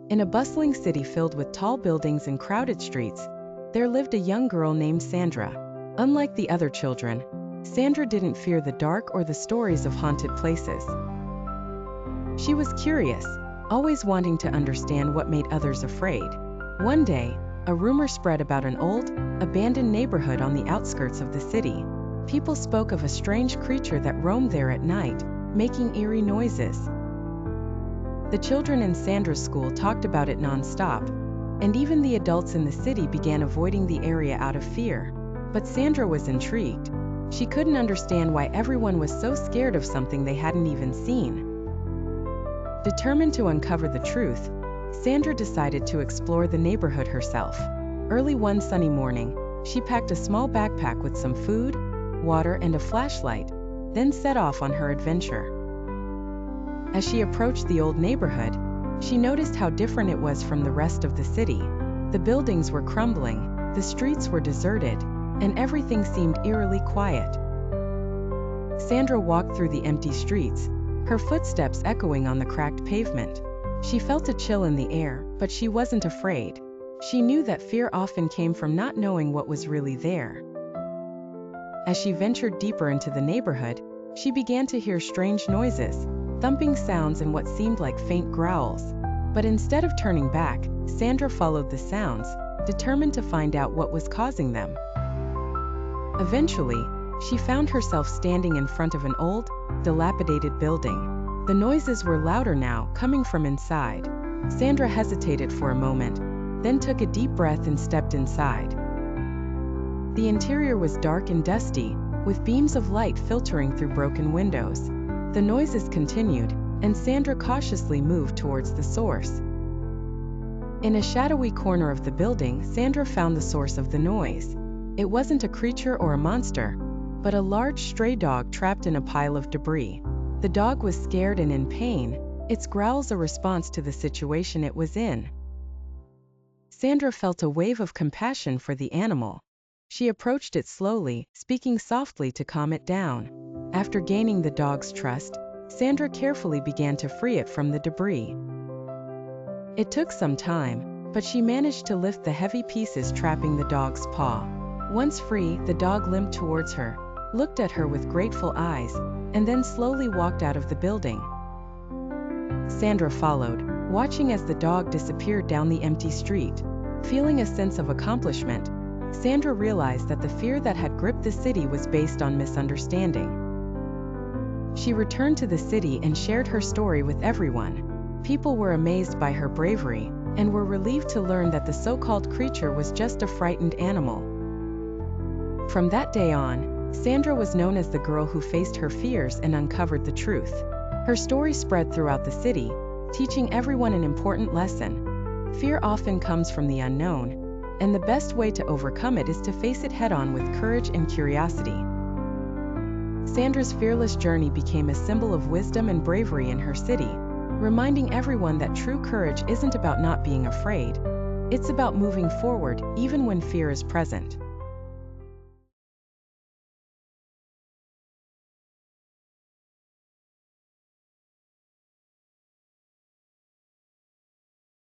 In a bustling city filled with tall buildings and crowded streets, there lived a young girl named Sandra. Unlike the other children, Sandra didn't fear the dark or the stories of haunted places. She was curious, always wanting to understand what made others afraid. One day, a rumor spread about an old, abandoned neighborhood on the outskirts of the city. People spoke of a strange creature that roamed there at night, making eerie noises. The children in Sandra's school talked about it non-stop, and even the adults in the city began avoiding the area out of fear. But Sandra was intrigued. She couldn't understand why everyone was so scared of something they hadn't even seen. Determined to uncover the truth, Sandra decided to explore the neighborhood herself. Early one sunny morning, she packed a small backpack with some food, water, and a flashlight, then set off on her adventure. As she approached the old neighborhood, she noticed how different it was from the rest of the city. The buildings were crumbling, the streets were deserted, and everything seemed eerily quiet. Sandra walked through the empty streets, her footsteps echoing on the cracked pavement. She felt a chill in the air, but she wasn't afraid. She knew that fear often came from not knowing what was really there. As she ventured deeper into the neighborhood, she began to hear strange noises, thumping sounds and what seemed like faint growls. But instead of turning back, Sandra followed the sounds, determined to find out what was causing them. Eventually, she found herself standing in front of an old, dilapidated building. The noises were louder now, coming from inside. Sandra hesitated for a moment, then took a deep breath and stepped inside. The interior was dark and dusty, with beams of light filtering through broken windows. The noises continued, and Sandra cautiously moved towards the source. In a shadowy corner of the building, Sandra found the source of the noise. It wasn't a creature or a monster, but a large stray dog trapped in a pile of debris. The dog was scared and in pain, its growls a response to the situation it was in. Sandra felt a wave of compassion for the animal. She approached it slowly, speaking softly to calm it down. After gaining the dog's trust, Sandra carefully began to free it from the debris. It took some time, but she managed to lift the heavy pieces trapping the dog's paw. Once free, the dog limped towards her, looked at her with grateful eyes, and then slowly walked out of the building. Sandra followed, watching as the dog disappeared down the empty street. Feeling a sense of accomplishment, Sandra realized that the fear that had gripped the city was based on misunderstanding. She returned to the city and shared her story with everyone. People were amazed by her bravery, and were relieved to learn that the so-called creature was just a frightened animal. From that day on, Sandra was known as the girl who faced her fears and uncovered the truth. Her story spread throughout the city, teaching everyone an important lesson. Fear often comes from the unknown, and the best way to overcome it is to face it head-on with courage and curiosity. Sandra's fearless journey became a symbol of wisdom and bravery in her city, reminding everyone that true courage isn't about not being afraid. It's about moving forward, even when fear is present.